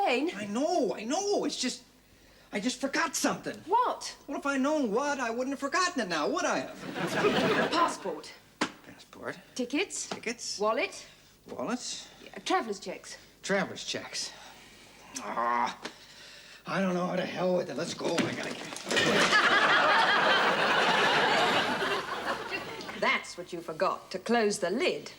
plane. I know. It's just... I just forgot something. What? Well, if I'd known what, I wouldn't have forgotten it now, would I have? Passport. Passport. Tickets. Tickets. Wallet. Wallets. Traveler's checks. Traveler's checks. Ah, I don't know. How to hell with it. Let's go. I gotta get... That's what you forgot, to close the lid.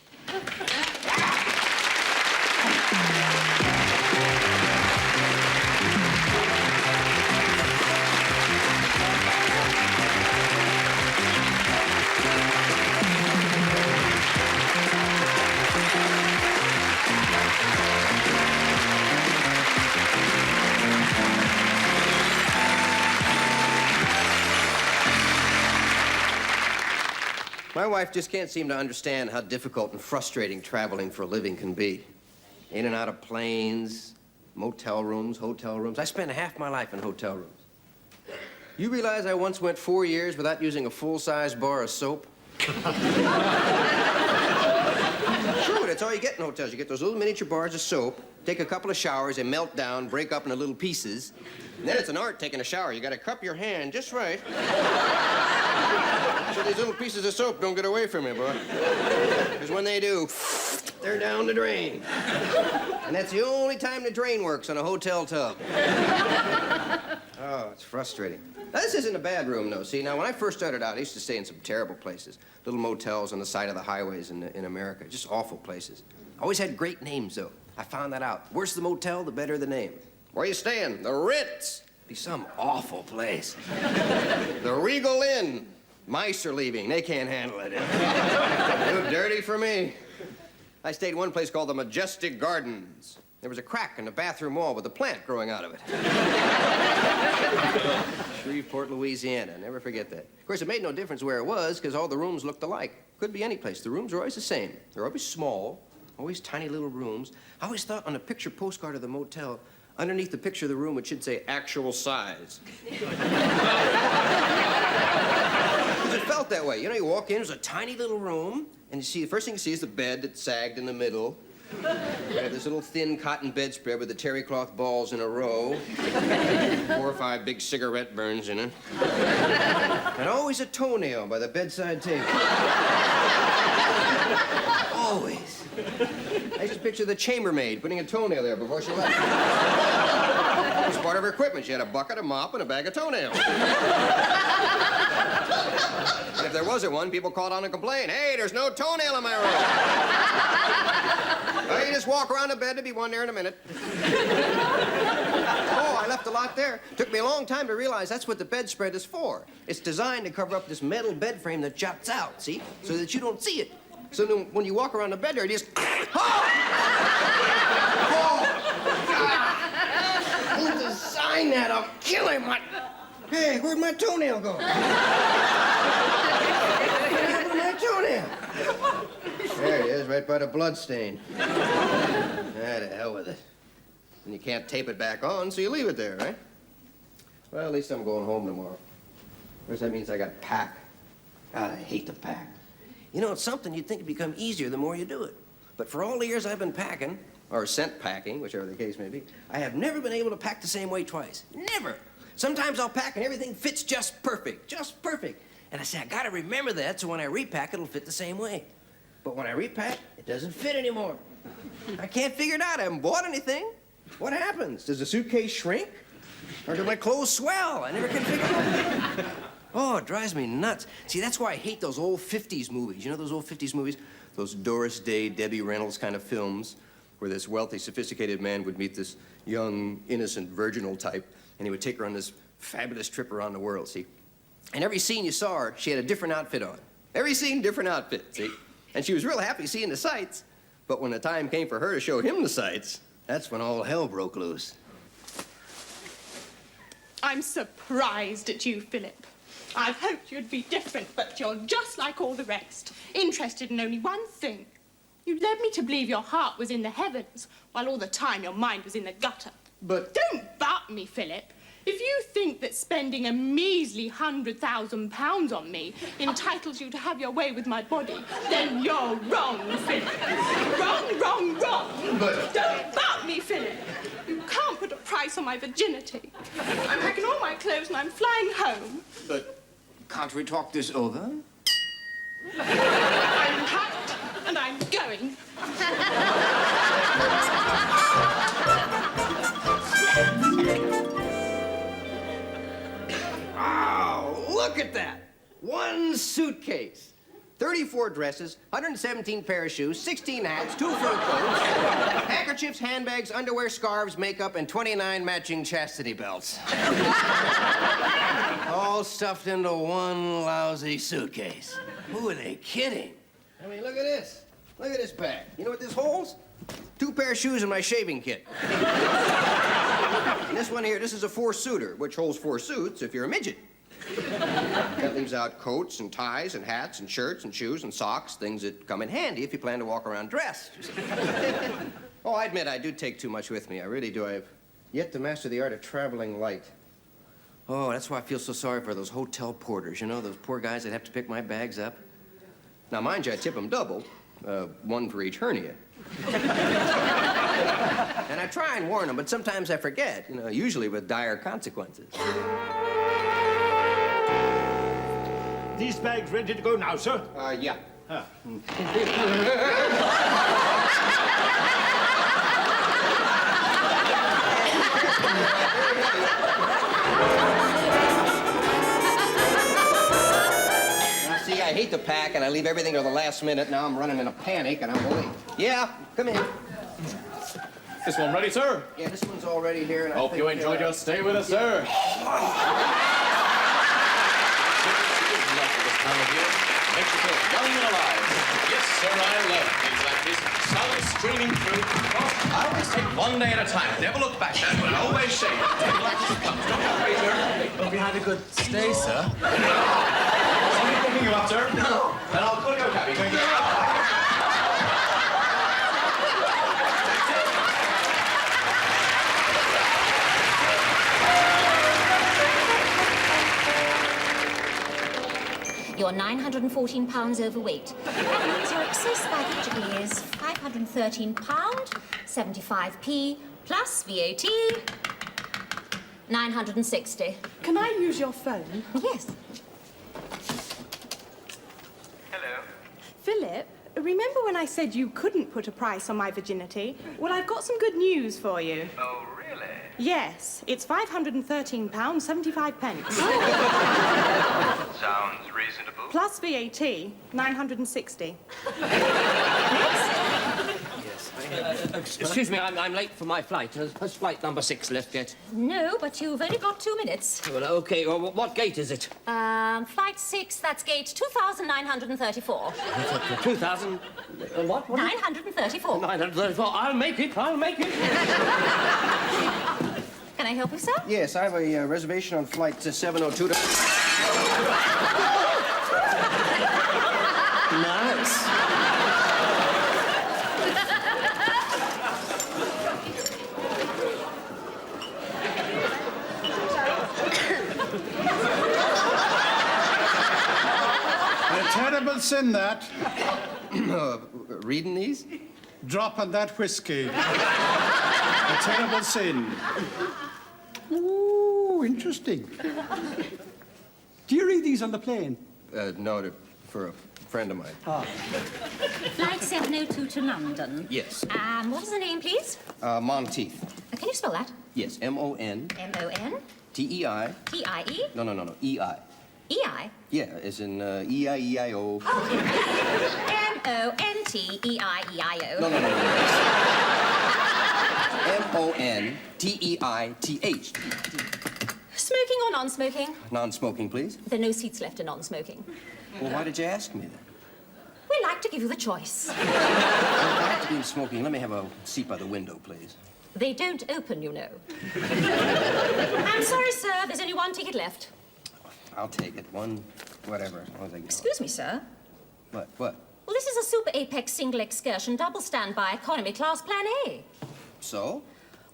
My wife just can't seem to understand how difficult and frustrating traveling for a living can be. In and out of planes, motel rooms, hotel rooms. I spent half my life in hotel rooms. You realize I once went 4 years without using a full-size bar of soap? True, that's all you get in hotels. You get those little miniature bars of soap, take a couple of showers, they melt down, break up into little pieces. And then it's an art taking a shower. You gotta cup your hand just right. So these little pieces of soap don't get away from you, boy. Because when they do, they're down the drain. And that's the only time the drain works on a hotel tub. Oh, it's frustrating. Now, this isn't a bad room, though. See, now, when I first started out, I used to stay in some terrible places. Little motels on the side of the highways in America. Just awful places. Always had great names, though. I found that out. Worse the motel, the better the name. Where you staying? The Ritz. Be some awful place. The Regal Inn. Mice are leaving. They can't handle it. Too dirty for me. I stayed in one place called the Majestic Gardens. There was a crack in the bathroom wall with a plant growing out of it. Shreveport, Louisiana. Never forget that. Of course, it made no difference where it was, because all the rooms looked alike. Could be any place. The rooms are always the same. They're always small, always tiny little rooms. I always thought on a picture postcard of the motel, underneath the picture of the room, it should say actual size. It felt that way. You know, you walk in, there's a tiny little room, and you see, the first thing you see is the bed that sagged in the middle. You have this little thin cotton bedspread with the terry cloth balls in a row. 4 or 5 big cigarette burns in it. And always a toenail by the bedside table. Always. I used to picture the chambermaid putting a toenail there before she left. It was part of her equipment. She had a bucket, a mop, and a bag of toenails. And if there wasn't one, people called on and complained, "Hey, there's no toenail in my room." Well, you just walk around the bed, to be one there in a minute. Oh, I left a lot there. Took me a long time to realize that's what the bedspread is for. It's designed to cover up this metal bed frame that juts out, see? So that you don't see it. So then when you walk around the bed there, you just... Oh! Oh! God! Who designed that? I'll kill him. Hey, where'd my toenail go? Where'd my toenail? There it is, right by the blood stain. To hell with it. And you can't tape it back on, so you leave it there, right? Well, at least I'm going home tomorrow. Of course, that means I got to pack. God, I hate to pack. You know, it's something you'd think would become easier the more you do it. But for all the years I've been packing, or sent packing, whichever the case may be, I have never been able to pack the same way twice. Never. Sometimes I'll pack and everything fits just perfect. Just perfect. And I say, I gotta remember that so when I repack, it'll fit the same way. But when I repack, it doesn't fit anymore. I can't figure it out. I haven't bought anything. What happens? Does the suitcase shrink? Or do my clothes swell? I never can figure it out. Oh, it drives me nuts. See, that's why I hate those old 50s movies. You know those old 50s movies? Those Doris Day, Debbie Reynolds kind of films where this wealthy, sophisticated man would meet this young, innocent, virginal type, and he would take her on this fabulous trip around the world, see? And every scene you saw her, she had a different outfit on. Every scene, different outfit, see? And she was real happy seeing the sights. But when the time came for her to show him the sights, that's when all hell broke loose. I'm surprised at you, Philip. I've hoped you'd be different, but you're just like all the rest, interested in only one thing. You led me to believe your heart was in the heavens, while all the time your mind was in the gutter. But... Don't butt me, Philip. If you think that spending a measly £100,000 on me entitles you to have your way with my body, then you're wrong, Philip. Wrong, wrong, wrong. But... Don't butt me, Philip. You can't put price on my virginity. I'm packing all my clothes and I'm flying home. But can't we talk this over? I'm packed and I'm going. Oh, look at that. One suitcase. 34 dresses, 117 pair of shoes, 16 hats, 2 fur coats, handkerchiefs, handbags, underwear, scarves, makeup, and 29 matching chastity belts. All stuffed into one lousy suitcase. Who are they kidding? I mean, look at this. Look at this bag. You know what this holds? 2 pair of shoes and my shaving kit. And this one here, this is a 4-suiter, which holds 4 suits if you're a midget. That leaves out coats and ties and hats and shirts and shoes and socks, things that come in handy if you plan to walk around dressed. Oh, I admit I do take too much with me. I really do. I've yet to master the art of traveling light. Oh, that's why I feel so sorry for those hotel porters, you know, those poor guys that have to pick my bags up. Now, mind you, I tip them double, 1 for each hernia. And I try and warn them, but sometimes I forget, you know, usually with dire consequences. These bags ready to go now, sir? Yeah. Ah. Now, see, I hate to pack, and I leave everything till the last minute. Now I'm running in a panic, and I'm late. Yeah, come in. This one ready, sir? Yeah, this one's already here, and I Hope think, you enjoyed your stay with us, sir. This time of year makes you feel young and alive. Yes, sir, I love things like this. Sun streaming through. I always take one day at a time. Never look back. That's what I always say. Take like this comes. Don't worry, sir. Hope you had a good stay, sir. Somebody picking you up, sir? No. Then I'll call your cabby. Thank you. You're 914 pounds overweight. That means your excess baggage is 513 pound, 75p, plus VAT, 960. Can I use your phone? Yes. Hello. Philip, remember when I said you couldn't put a price on my virginity? Well, I've got some good news for you. Oh, really? Yes, it's £513, 75 pence. Sounds reasonable. Plus VAT, 960. Excuse me, I'm late for my flight. Has flight number 6 left yet? No, but you've only got 2 minutes. Well, okay. Well, what gate is it? Flight 6, that's gate 2,934. 2,000... what? 934. 934. I'll make it. I'll make it. Can I help you, sir? Yes, I have a reservation on flight 702 to... Nice. A terrible sin, that. Reading these? Dropping that whiskey. A terrible sin. Ooh, interesting. Do you read these on the plane? No, for a friend of mine. Flight 702 to London. Yes. What is the name, please? Monteith. Can you spell that? Yes, M-O-N... M-O-N? T-E-I... T-I-E? No, E-I. E-I? Yeah, as in E-I-E-I-O. M-O-N-T-E-I-E-I-O. No. M-O-N-T-E-I-T-H. Smoking or non-smoking? Non-smoking, please. There are no seats left in non-smoking. Well, why did you ask me then? We like to give you the choice. Well, if I have to be in smoking, let me have a seat by the window, please. They don't open, you know. I'm sorry, sir. There's only 1 ticket left. I'll take it. One, whatever, as long as I get Excuse me, sir. What? Well, this is a Super Apex single excursion, double standby, economy class, plan A. So?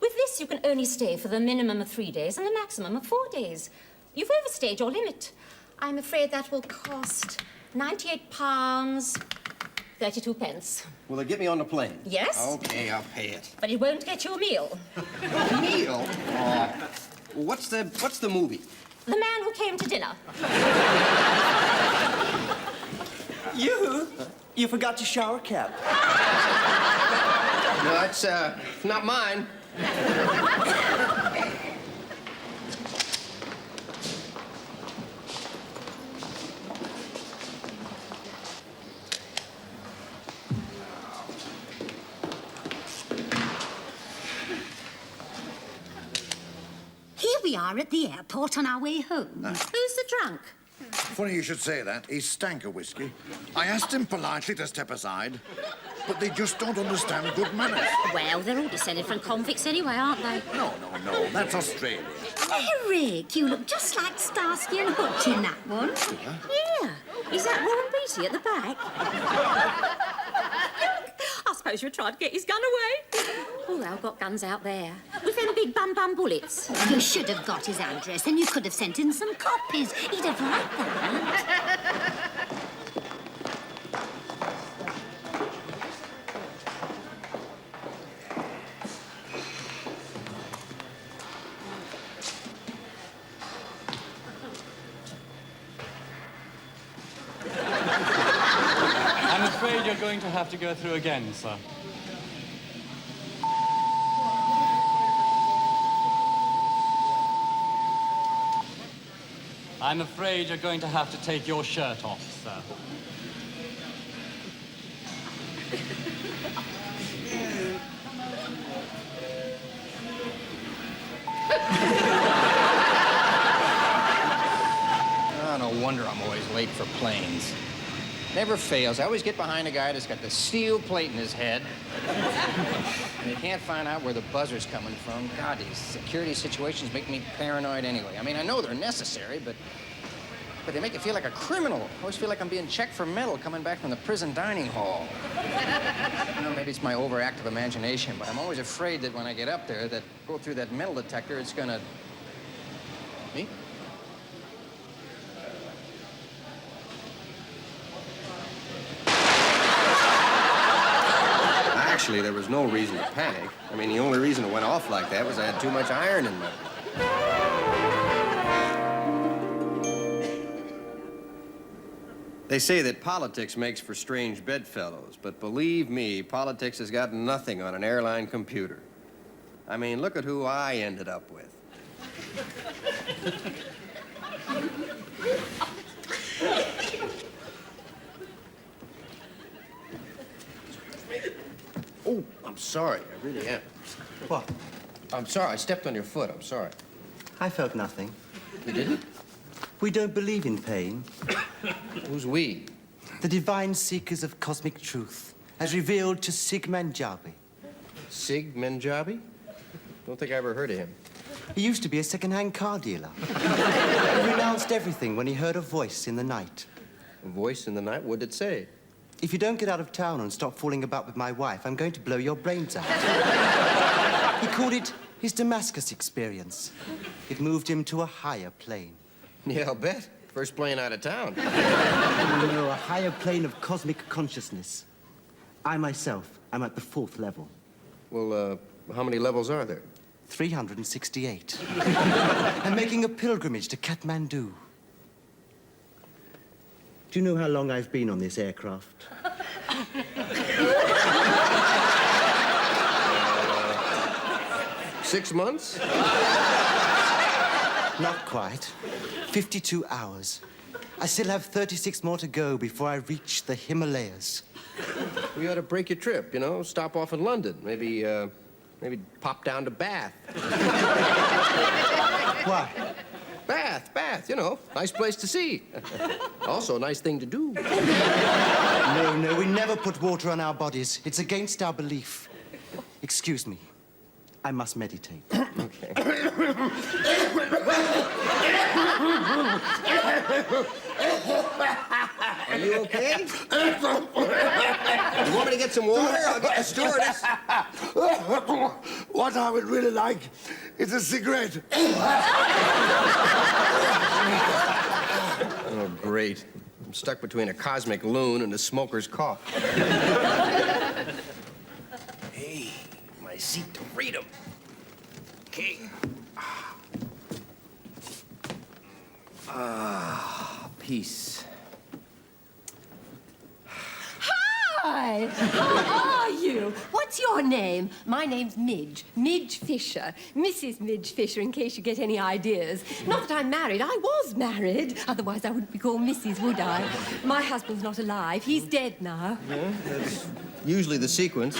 With this, you can only stay for the minimum of 3 days and the maximum of 4 days. You've overstayed your limit. I'm afraid that will cost £98, 32 pence. Will it get me on the plane? Yes. Okay, I'll pay it. But it won't get you a meal. Meal? What's the movie? The Man Who Came to Dinner. You forgot your shower cap. No, it's not mine. Here we are at the airport on our way home. Who's the drunk? Funny you should say that. He stank of whiskey. I asked him politely to step aside, but they just don't understand good manners. Well, they're all descended from convicts anyway, aren't they? No, that's Australia. Eric, you look just like Starsky and Hutch in that one. Yeah. Is that Warren Beatty at the back? I suppose you're trying to get his gun away. Oh, they've got guns out there. With them big bum bullets. You should have got his address and you could have sent in some copies. He'd have liked that. I'm afraid you're going to have to go through again, sir. I'm afraid you're going to have to take your shirt off, sir. Oh, no wonder I'm always late for planes. Never fails. I always get behind a guy that's got the steel plate in his head. And you can't find out where the buzzer's coming from. God, these security situations make me paranoid anyway. I mean, I know they're necessary, but they make you feel like a criminal. I always feel like I'm being checked for metal coming back from the prison dining hall. You know, maybe it's my overactive imagination, but I'm always afraid that when I get up there, that go through that metal detector, it's gonna... Me? Actually, there was no reason to panic. I mean, the only reason it went off like that was I had too much iron in me. They say that politics makes for strange bedfellows, but believe me, politics has got nothing on an airline computer. I mean, look at who I ended up with. Oh, I'm sorry. I really am. What? I'm sorry. I stepped on your foot. I'm sorry. I felt nothing. You didn't? We don't believe in pain. Who's we? The divine seekers of cosmic truth, as revealed to Sig Manjabi. Sig Manjabi? Don't think I ever heard of him. He used to be a second-hand car dealer. He renounced everything when he heard a voice in the night. A voice in the night? What did it say? If you don't get out of town and stop fooling about with my wife, I'm going to blow your brains out. He called it his Damascus experience. It moved him to a higher plane. Yeah, I'll bet. First plane out of town. You know, a higher plane of cosmic consciousness. I myself am at the 4th level. Well, how many levels are there? 368. I'm making a pilgrimage to Kathmandu. Do you know how long I've been on this aircraft? 6 months? Not quite. 52 hours. I still have 36 more to go before I reach the Himalayas. We ought to break your trip, you know? Stop off in London. Maybe pop down to Bath. Why? Bath, you know. Nice place to see. Also, a nice thing to do. No, we never put water on our bodies. It's against our belief. Excuse me. I must meditate. Okay. Are you okay? You want me to get some water? I'll get the stewardess. What I would really like is a cigarette. Oh, great. I'm stuck between a cosmic loon and a smoker's cough. Hey, my seat to freedom. Okay. Peace. Hi! How are you? What's your name? My name's Midge. Midge Fisher. Mrs. Midge Fisher, in case you get any ideas. Not that I'm married. I was married. Otherwise, I wouldn't be called Mrs., would I? My husband's not alive. He's dead now. Yeah, that's usually the sequence.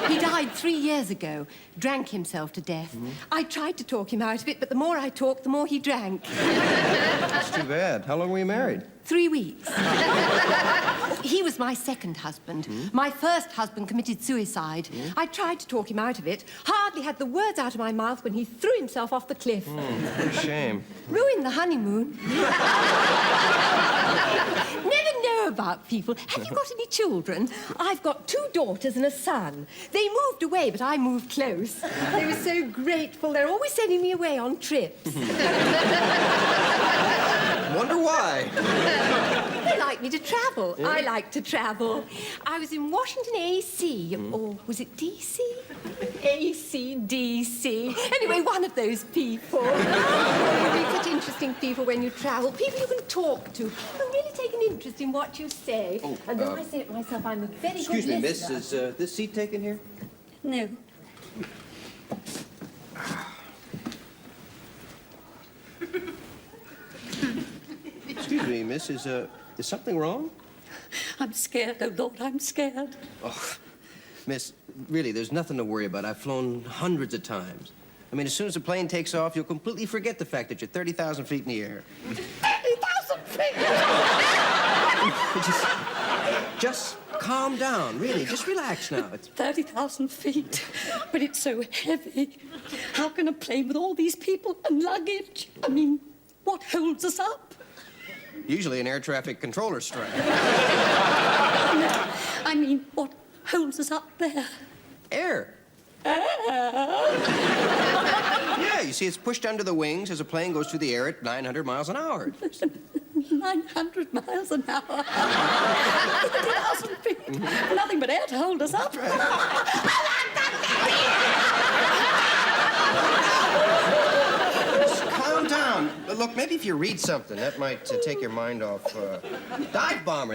He died 3 years ago. Drank himself to death. I tried to talk him out of it, but the more I talked, the more he drank. That's too bad. How long were you married? 3 weeks. He was my second husband. My first husband committed suicide. I tried to talk him out of it. Hardly had the words out of my mouth when he threw himself off the cliff. What a shame. Ruined the honeymoon. Never know about people. Have you got any children? I've got 2 daughters and a son. They moved away, but I moved close. They were so grateful. They're always sending me away on trips. Wonder why. They like me to travel. I like to travel. I was in Washington, A.C., or was it D.C.? A.C., D.C. Anyway, one of those people. You meet such interesting people when you travel. People you can talk to. Who really take an interest in what you say. And then I say it myself, I'm a very good listener. Excuse me, miss, is this seat taken here? No. Excuse me, miss, is something wrong? I'm scared, oh Lord, I'm scared. Oh, miss, really, there's nothing to worry about. I've flown hundreds of times. I mean, as soon as the plane takes off, you'll completely forget the fact that you're 30,000 feet in the air. 30,000 feet! Just calm down, really. Just relax now. 30,000 feet, but it's so heavy. How can a plane with all these people and luggage? I mean, what holds us up? Usually an air traffic controller strike. No, I mean, what holds us up there? Air. Yeah, you see, it's pushed under the wings as a plane goes through the air at 900 miles an hour. 900 miles an hour. 30,000 feet. Nothing but air to hold us up. Calm down. Look, maybe if you read something, that might take your mind off. Dive bomber.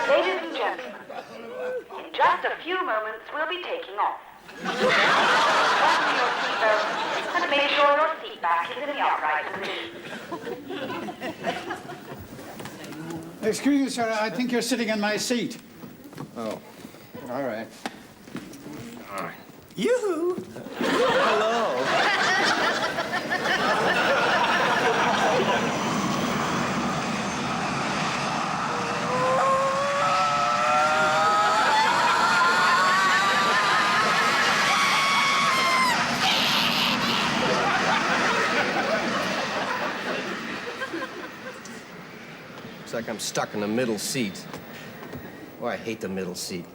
Ladies and gentlemen, in just a few moments, we'll be taking off. Fasten your seatbelt and make sure your seat back is in the upright position. Excuse me, sir, I think you're sitting in my seat. Oh, all right. All right. Yoo-hoo! Hello. Looks like I'm stuck in the middle seat. Oh, I hate the middle seat.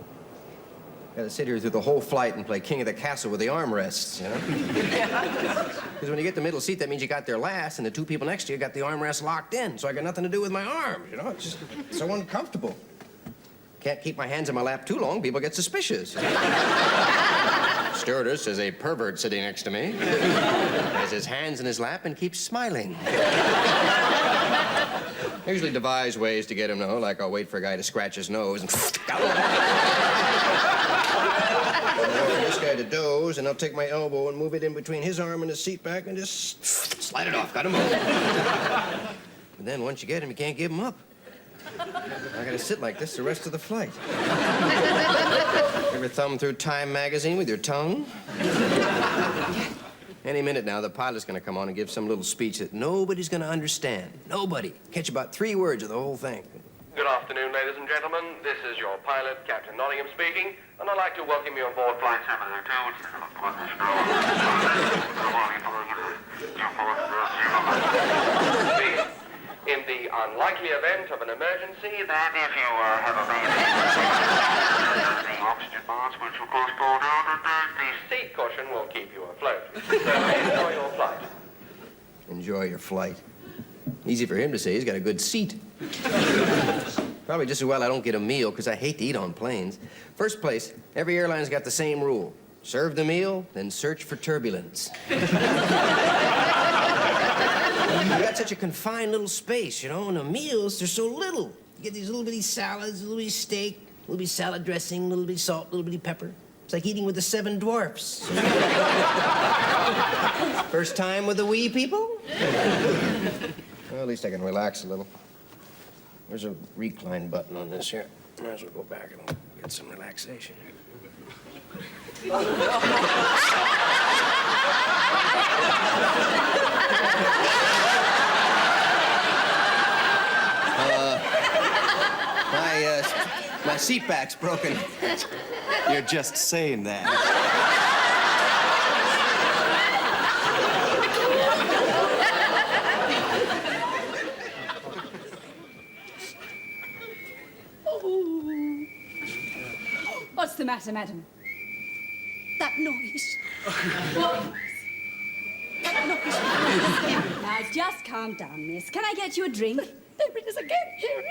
Gotta sit here through the whole flight and play king of the castle with the armrests, you know? Because when you get the middle seat, that means you got there last, and the 2 people next to you got the armrests locked in, so I got nothing to do with my arms, you know? It's just so uncomfortable. Can't keep my hands in my lap too long, people get suspicious. Stewardess is a pervert sitting next to me. Has his hands in his lap and keeps smiling. I usually devise ways to get him, though, like I'll wait for a guy to scratch his nose and this guy to doze, and I'll take my elbow and move it in between his arm and his seat back and just slide it off. Got him over. And then once you get him, you can't give him up. I gotta sit like this the rest of the flight. Ever thumb through Time magazine with your tongue? Any minute now, the pilot's gonna come on and give some little speech that nobody's gonna understand. Nobody. Catch about 3 words of the whole thing. Good afternoon, ladies and gentlemen. This is your pilot, Captain Nottingham speaking, and I'd like to welcome you on board Flight 702. In the unlikely event of an emergency, Then if you have a baby, the oxygen mask, which of course pulled out, the seat cushion will keep you afloat. So enjoy your flight. Enjoy your flight. Easy for him to say. He's got a good seat. Probably just as well I don't get a meal, because I hate to eat on planes. First place, every airline's got the same rule. Serve the meal, then search for turbulence. You got such a confined little space, you know, and the meals, they're so little. You get these little bitty salads, a little bitty steak, a little bitty salad dressing, a little bitty salt, a little bitty pepper. It's like eating with the 7 dwarfs. First time with the wee people? Well, at least I can relax a little. There's a recline button on this here. Might as well go back and get some relaxation. My seat back's broken. You're just saying that. What's the matter, madam? That noise. What? That noise. Now, just calm down, miss. Can I get you a drink? There it is again. Hear it?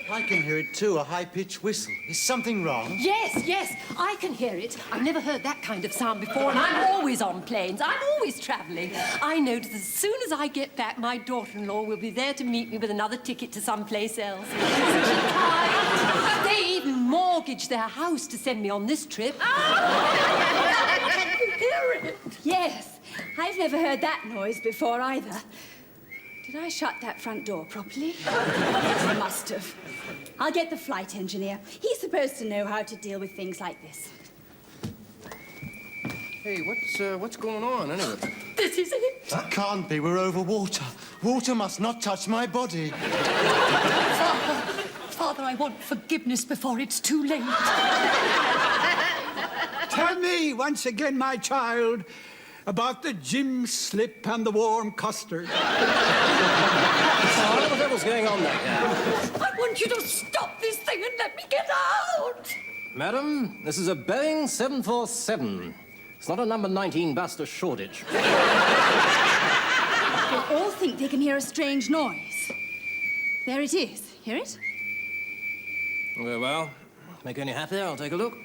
I can hear it too, a high-pitched whistle. Is something wrong? Yes, yes, I can hear it. I've never heard that kind of sound before, and I'm always on planes. I'm always traveling. I know that as soon as I get back, my daughter-in-law will be there to meet me with another ticket to someplace else. Isn't she kind? They even mortgaged their house to send me on this trip. Can you hear it? Yes. I've never heard that noise before either. Did I shut that front door properly? Yes, I must have. I'll get the flight engineer. He's supposed to know how to deal with things like this. Hey, what's going on, anyway? This is it. It can't be. We're over water. Water must not touch my body. Father, I want forgiveness before it's too late. Tell me once again, my child, about the gym slip and the warm custard. What the devil's going on there? I want you to stop this thing and let me get out. Madam, this is a Boeing 747. It's not a number 19 bus to Shoreditch. They all think they can hear a strange noise. There it is. Hear it? Very well. Make any happier, I'll take a look.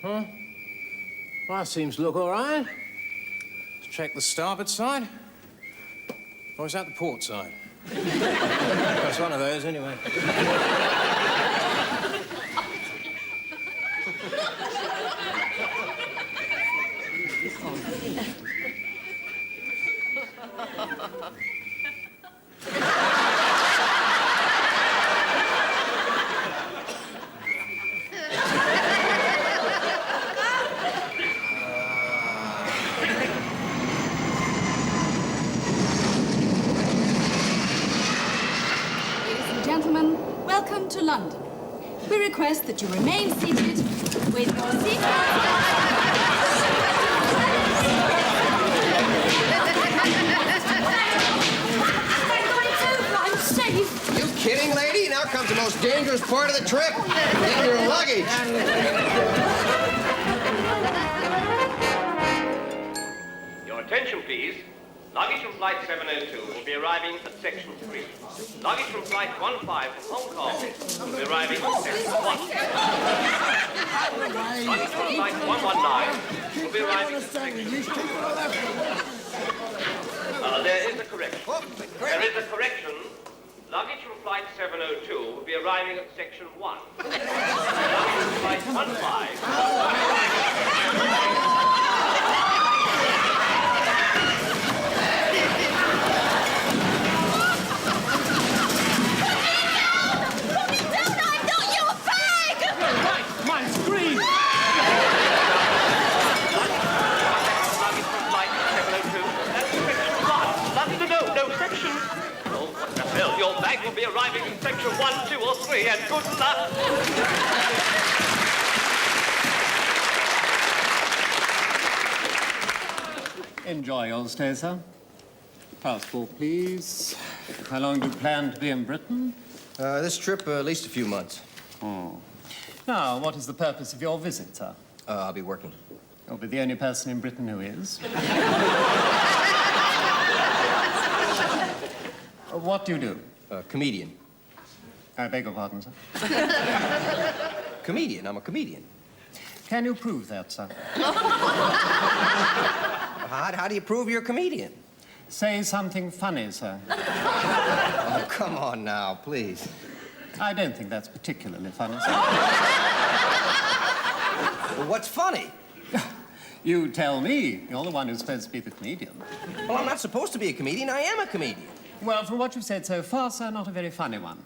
Well, that seems to look all right. Let's check the starboard side. Or is that the port side? That's one of those, anyway. Welcome to London. We request that you remain seated with your seatbelt. I'm safe. You kidding, lady? Now comes the most dangerous part of the trip. Getting your luggage. Your attention, please. Luggage from Flight 702 will be arriving at Section 3. Luggage from Flight 15 from Hong Kong will be arriving at Section 1. Luggage from Flight 119 will be arriving at Section 2. There is a correction. There is a correction. Luggage from Flight 702 will be arriving at Section 1. Luggage from Flight 15. Your bag will be arriving in Section 1, 2, or 3, and good luck. Enjoy your stay, sir. Passport, please. How long do you plan to be in Britain? This trip, at least a few months. Oh. Now, what is the purpose of your visit, sir? I'll be working. You'll be the only person in Britain who is. What do you do? Comedian. I beg your pardon, sir? Comedian. I'm a comedian. Can you prove that, sir? How do you prove you're a comedian? Say something funny, sir. Oh, come on now, please. I don't think that's particularly funny, sir. Well, what's funny? You tell me. You're the one who's supposed to be the comedian. Well, I'm not supposed to be a comedian. I am a comedian. Well, from what you've said so far, sir, not a very funny one.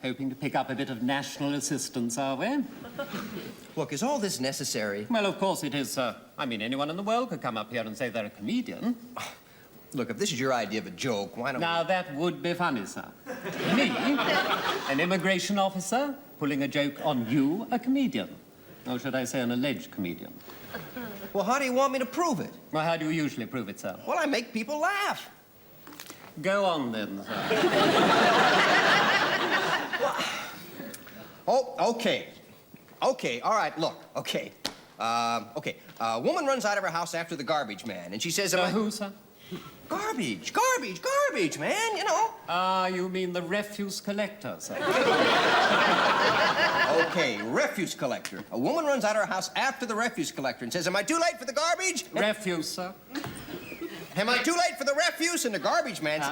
Hoping to pick up a bit of national assistance, are we? Look, is all this necessary? Well, of course it is, sir. I mean, anyone in the world could come up here and say they're a comedian. Look, if this is your idea of a joke, why don't Now, that would be funny, sir. Me, an immigration officer, pulling a joke on you, a comedian. Or should I say an alleged comedian? Well, how do you want me to prove it? Well, how do you usually prove it, sir? Well, I make people laugh. Go on, then, sir. Oh, okay. Okay, all right, look, okay. Okay, a woman runs out of her house after the garbage man, and she says... Who, sir? Garbage, man, you know. You mean the refuse collector, sir? Okay, refuse collector. A woman runs out of her house after the refuse collector and says, am I too late for the garbage? Refuse, sir. Am I too late for the refuse? And the garbage man...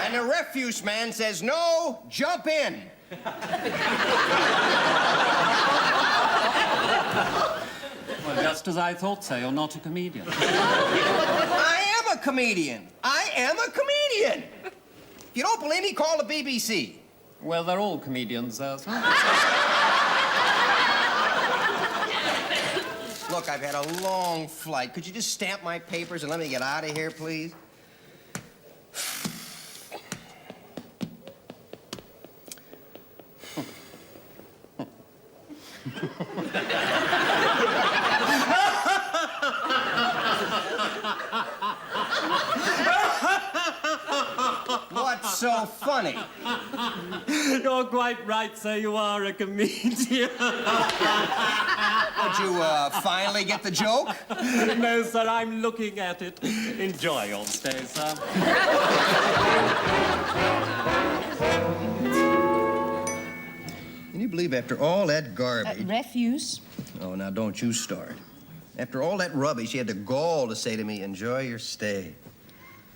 And the refuse man says, no, jump in. Well, just as I thought, sir, you're not a comedian. I am a comedian. I am a comedian. If you don't believe me, call the BBC. Well, they're all comedians, sir. Look, I've had a long flight. Could you just stamp my papers and let me get out of here, please? What's so funny? You're quite right, sir. You are a comedian. Did you finally get the joke? No, sir, I'm looking at it. Enjoy your stay, sir. Can you believe after all that garbage... refuse. Oh, now don't you start. After all that rubbish, you had the gall to say to me, enjoy your stay.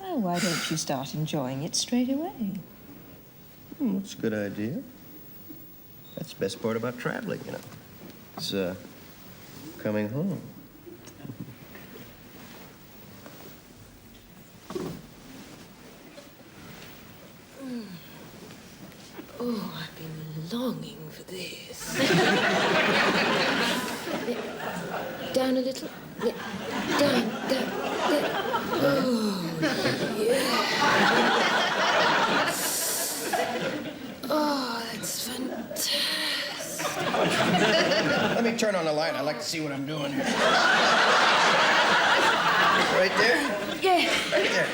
Oh, why don't you start enjoying it straight away? That's a good idea. That's the best part about traveling, you know. It's, coming home. Oh, I've been longing for this. Down a little. Yeah. Down. Oh, yeah. Oh, that's fantastic. Let me turn on the light. I'd like to see what I'm doing. Right there? Yeah. Right there.